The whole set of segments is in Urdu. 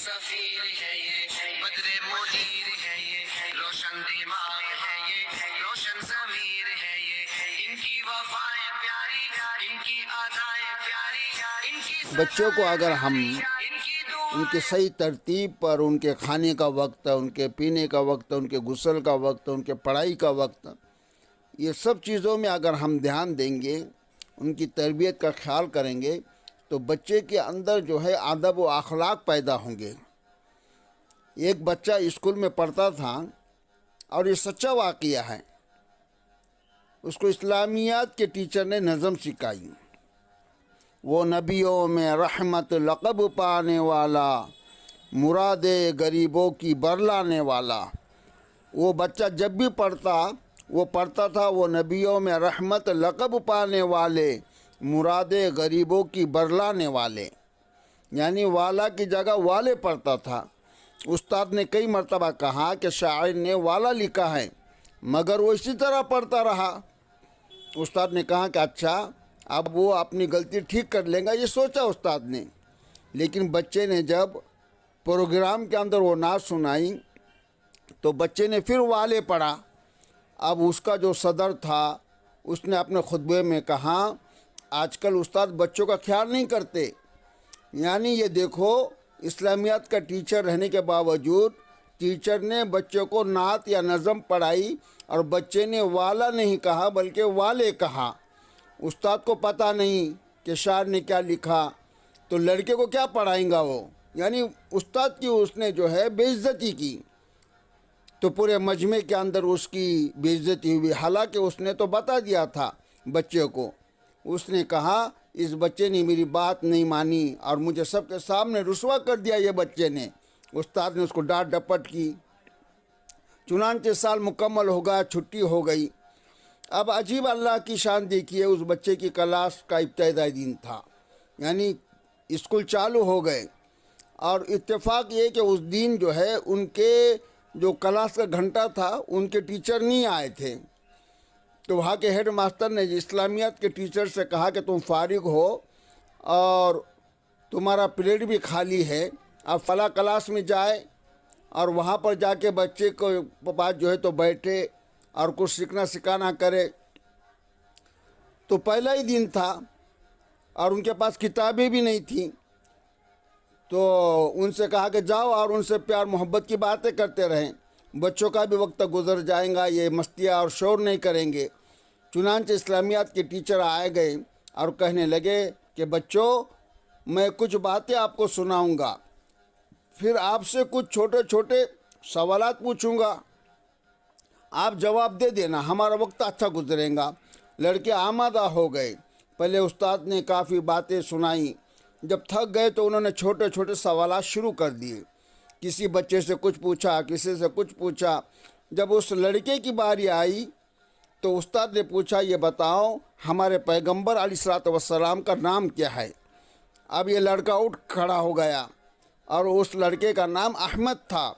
سفیر ہے یہ بدر منیر ہے یہ روشن دماغ ہے یہ روشن ضمیر ہے یہ ان کی وفائیں پیاری ان کی ادائیں پیاری ان کی بچوں کو اگر ہم ان کی ان کے صحیح ترتیب پر، ان کے کھانے کا وقت، ان کے پینے کا وقت، ان کے غسل کا وقت، ان کے پڑھائی کا وقت، یہ سب چیزوں میں اگر ہم دھیان دیں گے، ان کی تربیت کا خیال کریں گے، تو بچے کے اندر جو ہے ادب و اخلاق پیدا ہوں گے۔ ایک بچہ اسکول میں پڑھتا تھا، اور یہ سچا واقعہ ہے، اس کو اسلامیات کے ٹیچر نے نظم سکھائی، وہ نبیوں میں رحمت لقب پانے والا، مراد غریبوں کی برلانے والا۔ وہ بچہ جب بھی پڑھتا تھا وہ نبیوں میں رحمت لقب پانے والے، مراد غریبوں کی برلانے والے، یعنی والا کی جگہ والے پڑھتا تھا۔ استاد نے کئی مرتبہ کہا کہ شاعر نے والا لکھا ہے، مگر وہ اسی طرح پڑھتا رہا۔ استاد نے کہا کہ اچھا، اب وہ اپنی غلطی ٹھیک کر لیں گا، یہ سوچا استاد نے۔ لیکن بچے نے جب پروگرام کے اندر وہ نعت سنائی تو بچے نے پھر والے پڑھا۔ اب اس کا جو صدر تھا اس نے اپنے خطبے میں کہا، آج کل استاد بچوں کا خیال نہیں کرتے، یعنی یہ دیکھو اسلامیات کا ٹیچر رہنے کے باوجود ٹیچر نے بچوں کو نعت یا نظم پڑھائی، اور بچے نے والا نہیں کہا بلکہ والے کہا۔ استاد کو پتہ نہیں کہ شاعر نے کیا لکھا، تو لڑکے کو کیا پڑھائیں گا وہ، یعنی استاد کی اس نے جو ہے بے عزتی کی، تو پورے مجمع کے اندر اس کی بے عزتی ہوئی۔ حالانکہ اس نے تو بتا دیا تھا بچے کو، اس نے کہا اس بچے نے میری بات نہیں مانی اور مجھے سب کے سامنے رسوا کر دیا یہ بچے نے۔ استاد نے اس کو ڈانٹ ڈپٹ کی۔ چنانچہ سال مکمل ہو گیا، چھٹی ہو گئی۔ اب عجیب اللہ کی شان دیکھیے، اس بچے کی کلاس کا ابتدائی دن تھا، یعنی اسکول چالو ہو گئے، اور اتفاق یہ کہ اس دن جو ہے ان کے جو کلاس کا گھنٹہ تھا ان کے ٹیچر نہیں آئے تھے۔ تو وہاں کے ہیڈ ماسٹر نے اسلامیات کے ٹیچر سے کہا کہ تم فارغ ہو اور تمہارا پیریڈ بھی خالی ہے، اب فلاں کلاس میں جائے اور وہاں پر جا کے بچے کو پاس جو ہے تو بیٹھے اور کچھ سیکھنا سکھانا کرے۔ تو پہلا ہی دن تھا اور ان کے پاس کتابیں بھی نہیں تھیں، تو ان سے کہا کہ جاؤ اور ان سے پیار محبت کی باتیں کرتے رہیں، بچوں کا بھی وقت گزر جائیں گا، یہ مستیاں اور شور نہیں کریں گے۔ چنانچہ اسلامیات کے ٹیچر آئے گئے اور کہنے لگے کہ بچوں، میں کچھ باتیں آپ کو سناؤں گا، پھر آپ سے کچھ چھوٹے چھوٹے سوالات پوچھوں گا، آپ جواب دے دینا، ہمارا وقت اچھا گزرے گا۔ لڑکے آمادہ ہو گئے۔ پہلے استاد نے کافی باتیں سنائیں، جب تھک گئے تو انہوں نے چھوٹے چھوٹے سوالات شروع کر دیے، کسی بچے سے کچھ پوچھا، کسی سے کچھ پوچھا۔ جب اس لڑکے کی باری آئی تو استاد نے پوچھا، یہ بتاؤ ہمارے پیغمبر علیہ الصلوۃ والسلام کا نام کیا ہے؟ اب یہ لڑکا اٹھ کھڑا ہو گیا، اور اس لڑکے کا نام احمد تھا۔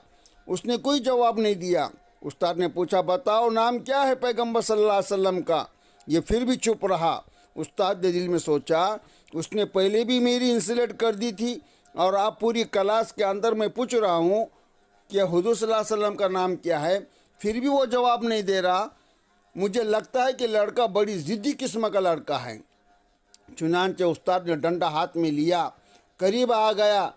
اس نے کوئی جواب نہیں دیا۔ استاد نے پوچھا، بتاؤ نام کیا ہے پیغمبر صلی اللہ علیہ وسلم کا؟ یہ پھر بھی چپ رہا۔ استاد نے دل میں سوچا، اس نے پہلے بھی میری انسلٹ کر دی تھی، اور آپ پوری کلاس کے اندر میں پوچھ رہا ہوں کہ حضور صلی اللہ علیہ وسلم کا نام کیا ہے، پھر بھی وہ جواب نہیں دے رہا۔ مجھے لگتا ہے کہ لڑکا بڑی ضدی قسم کا لڑکا ہے۔ چنانچہ استاد نے ڈنڈا ہاتھ میں لیا، قریب آ گیا،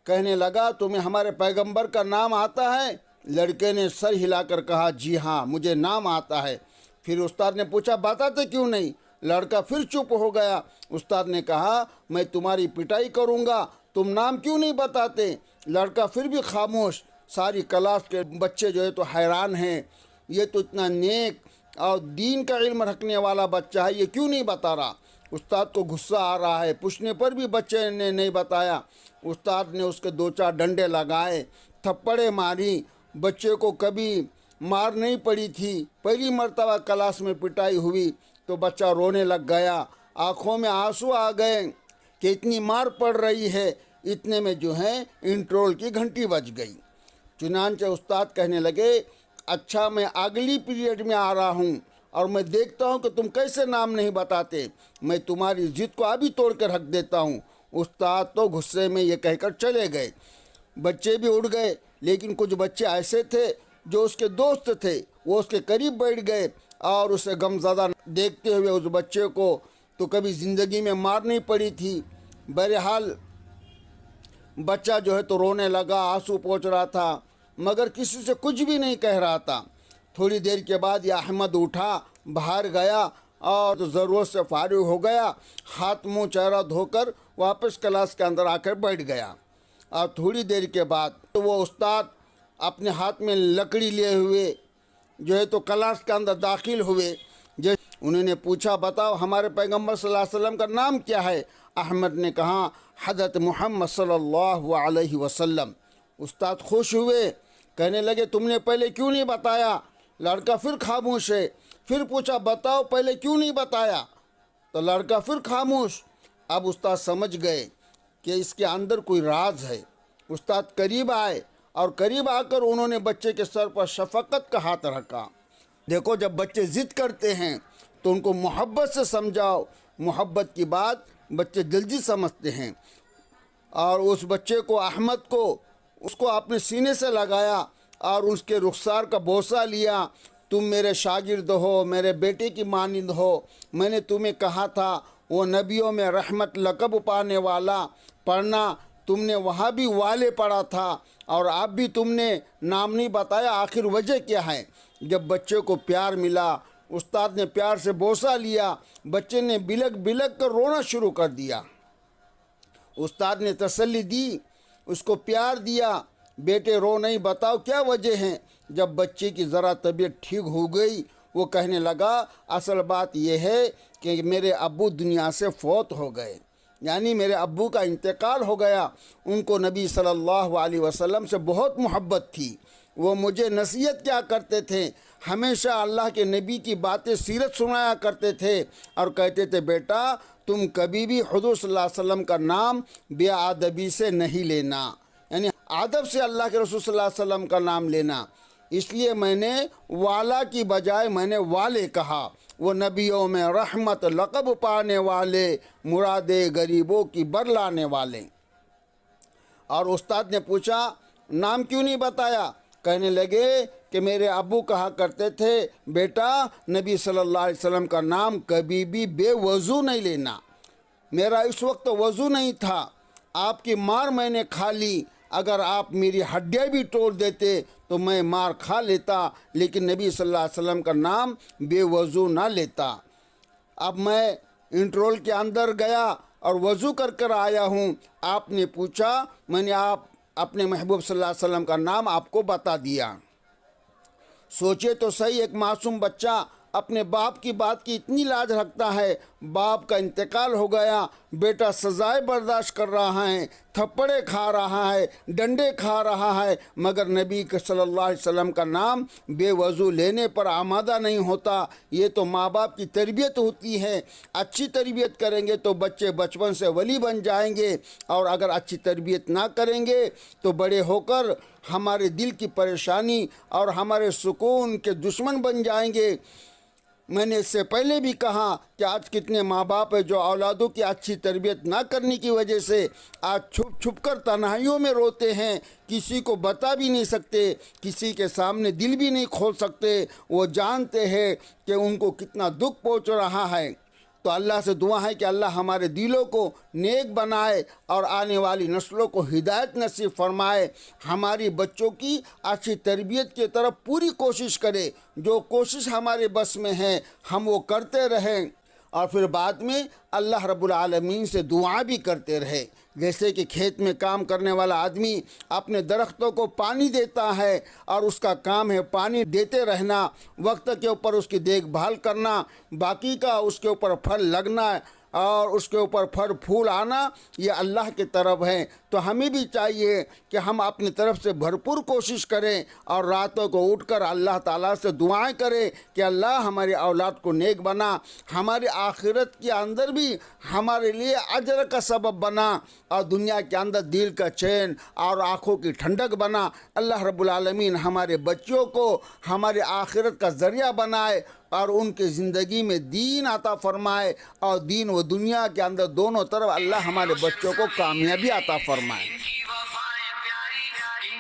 کہنے لگا، تمہیں ہمارے پیغمبر کا نام آتا ہے؟ لڑکے نے سر ہلا کر کہا، جی ہاں مجھے نام آتا ہے۔ پھر استاد نے پوچھا، بتاتے کیوں نہیں؟ لڑکا پھر چپ ہو گیا۔ استاد نے کہا، میں تمہاری پٹائی کروں گا، تم نام کیوں نہیں بتاتے؟ لڑکا پھر بھی خاموش۔ ساری کلاس کے بچے جو ہے تو حیران ہیں، یہ تو اتنا نیک اور دین کا علم رکھنے والا بچہ ہے، یہ کیوں نہیں بتا رہا؟ استاد کو غصہ آ رہا ہے، پوچھنے پر بھی بچے نے نہیں بتایا۔ استاد نے اس کے دو چار ڈنڈے لگائے، تھپڑے ماری۔ بچے کو کبھی مار نہیں پڑی تھی، پہلی مرتبہ کلاس میں پٹائی ہوئی تو بچہ رونے لگ گیا، آنکھوں میں آنسو آ گئے کہ اتنی مار پڑ رہی ہے۔ اتنے میں جو ہے انٹرول کی گھنٹی بج گئی۔ چنانچہ استاد کہنے لگے، اچھا میں اگلی پیریڈ میں آ رہا ہوں اور میں دیکھتا ہوں کہ تم کیسے نام نہیں بتاتے، میں تمہاری ضد کو ابھی توڑ کر رکھ دیتا ہوں۔ استاد تو غصے میں یہ کہہ کر چلے گئے۔ بچے بھی اڑ گئے، لیکن کچھ بچے ایسے تھے جو اس کے دوست تھے، وہ اس کے قریب بیٹھ گئے اور اسے غمزدہ دیکھتے ہوئے اس بچے کو تو کبھی زندگی میں مار نہیں پڑی تھی۔ بہرحال بچہ جو ہے تو رونے لگا، آنسو پوچھ رہا تھا، مگر کسی سے کچھ بھی نہیں کہہ رہا تھا۔ تھوڑی دیر کے بعد یہ احمد اٹھا، باہر گیا اور ضرورت سے فارغ ہو گیا، ہاتھ منہ چہرہ دھو کر واپس کلاس کے اندر آ کر بیٹھ گیا۔ اور تھوڑی دیر کے بعد وہ استاد اپنے ہاتھ میں لکڑی لیے ہوئے جو ہے تو کلاس کے اندر داخل ہوئے۔ انہوں نے پوچھا، بتاؤ ہمارے پیغمبر صلی اللہ علیہ وسلم کا نام کیا ہے؟ احمد نے کہا، حضرت محمد صلی اللہ علیہ وسلم۔ استاد خوش ہوئے، کہنے لگے تم نے پہلے کیوں نہیں بتایا؟ لڑکا پھر خاموش ہے، پھر پوچھا بتاؤ پہلے کیوں نہیں بتایا؟ تو لڑکا پھر خاموش۔ اب استاد سمجھ گئے کہ اس کے اندر کوئی راز ہے۔ استاد قریب آئے اور قریب آ کر انہوں نے بچے کے سر پر شفقت کا ہاتھ رکھا۔ دیکھو جب بچے ضد کرتے ہیں تو ان کو محبت سے سمجھاؤ، محبت کی بات بچے جلدی سمجھتے ہیں۔ اور اس بچے کو، احمد کو، اس کو اپنے سینے سے لگایا اور اس کے رخسار کا بوسہ لیا۔ تم میرے شاگرد ہو، میرے بیٹے کی مانند ہو، میں نے تمہیں کہا تھا وہ نبیوں میں رحمت لقب پانے والا پڑھنا، تم نے وہاں بھی والے پڑھا تھا اور اب بھی تم نے نام نہیں بتایا، آخر وجہ کیا ہے؟ جب بچے کو پیار ملا، استاد نے پیار سے بوسہ لیا، بچے نے بلک بلک کر رونا شروع کر دیا۔ استاد نے تسلی دی، اس کو پیار دیا، بیٹے رو نہیں، بتاؤ کیا وجہ ہے؟ جب بچے کی ذرا طبیعت ٹھیک ہو گئی، وہ کہنے لگا اصل بات یہ ہے کہ میرے ابو دنیا سے فوت ہو گئے، یعنی میرے ابو کا انتقال ہو گیا۔ ان کو نبی صلی اللہ علیہ وسلم سے بہت محبت تھی، وہ مجھے نصیحت کیا کرتے تھے، ہمیشہ اللہ کے نبی کی باتیں، سیرت سنایا کرتے تھے اور کہتے تھے بیٹا تم کبھی بھی حضور صلی اللہ علیہ وسلم کا نام بے ادبی سے نہیں لینا، یعنی ادب سے اللہ کے رسول صلی اللہ علیہ وسلم کا نام لینا۔ اس لیے میں نے والا کی بجائے میں نے والے کہا، وہ نبیوں میں رحمت لقب پانے والے، مرادے غریبوں کی برلانے والے۔ اور استاد نے پوچھا نام کیوں نہیں بتایا؟ کہنے لگے کہ میرے ابو کہا کرتے تھے بیٹا نبی صلی اللہ علیہ وسلم کا نام کبھی بھی بے وضو نہیں لینا۔ میرا اس وقت وضو نہیں تھا، آپ کی مار میں نے کھا لی، اگر آپ میری ہڈیاں بھی توڑ دیتے تو میں مار کھا لیتا، لیکن نبی صلی اللہ علیہ وسلم کا نام بے وضو نہ لیتا۔ اب میں انٹرول کے اندر گیا اور وضو کر کر آیا ہوں، آپ نے پوچھا، میں نے اپنے محبوب صلی اللہ علیہ وسلم کا نام آپ کو بتا دیا۔ سوچے تو صحیح، ایک معصوم بچہ اپنے باپ کی بات کی اتنی لاج رکھتا ہے، باپ کا انتقال ہو گیا، بیٹا سزائے برداشت کر رہا ہے، تھپڑے کھا رہا ہے، ڈنڈے کھا رہا ہے، مگر نبی صلی اللہ علیہ وسلم کا نام بے وضو لینے پر آمادہ نہیں ہوتا۔ یہ تو ماں باپ کی تربیت ہوتی ہے، اچھی تربیت کریں گے تو بچے بچپن سے ولی بن جائیں گے، اور اگر اچھی تربیت نہ کریں گے تو بڑے ہو کر ہمارے دل کی پریشانی اور ہمارے سکون کے دشمن بن جائیں گے۔ میں نے اس سے پہلے بھی کہا کہ آج کتنے ماں باپ ہیں جو اولادوں کی اچھی تربیت نہ کرنے کی وجہ سے آج چھپ چھپ کر تنہائیوں میں روتے ہیں، کسی کو بتا بھی نہیں سکتے، کسی کے سامنے دل بھی نہیں کھول سکتے، وہ جانتے ہیں کہ ان کو کتنا دکھ پہنچ رہا ہے۔ تو اللہ سے دعا ہے کہ اللہ ہمارے دلوں کو نیک بنائے اور آنے والی نسلوں کو ہدایت نصیب فرمائے، ہماری بچوں کی اچھی تربیت کی طرف پوری کوشش کرے، جو کوشش ہمارے بس میں ہے ہم وہ کرتے رہیں، اور پھر بعد میں اللہ رب العالمین سے دعا بھی کرتے رہے۔ جیسے کہ کھیت میں کام کرنے والا آدمی اپنے درختوں کو پانی دیتا ہے اور اس کا کام ہے پانی دیتے رہنا، وقت کے اوپر اس کی دیکھ بھال کرنا، باقی کا اس کے اوپر پھل لگنا اور اس کے اوپر پھل پھول آنا یہ اللہ کی طرف ہے۔ تو ہمیں بھی چاہیے کہ ہم اپنی طرف سے بھرپور کوشش کریں اور راتوں کو اٹھ کر اللہ تعالیٰ سے دعائیں کریں کہ اللہ ہماری اولاد کو نیک بنا، ہماری آخرت کے اندر بھی ہمارے لیے اجر کا سبب بنا، اور دنیا کے اندر دل کا چین اور آنکھوں کی ٹھنڈک بنا۔ اللہ رب العالمین ہمارے بچوں کو ہمارے آخرت کا ذریعہ بنائے اور ان کے زندگی میں دین عطا فرمائے، اور دین و دنیا کے اندر دونوں طرف اللہ ہمارے بچوں کو کامیابی عطا فرمائے۔ ان کی وفائیں پیاری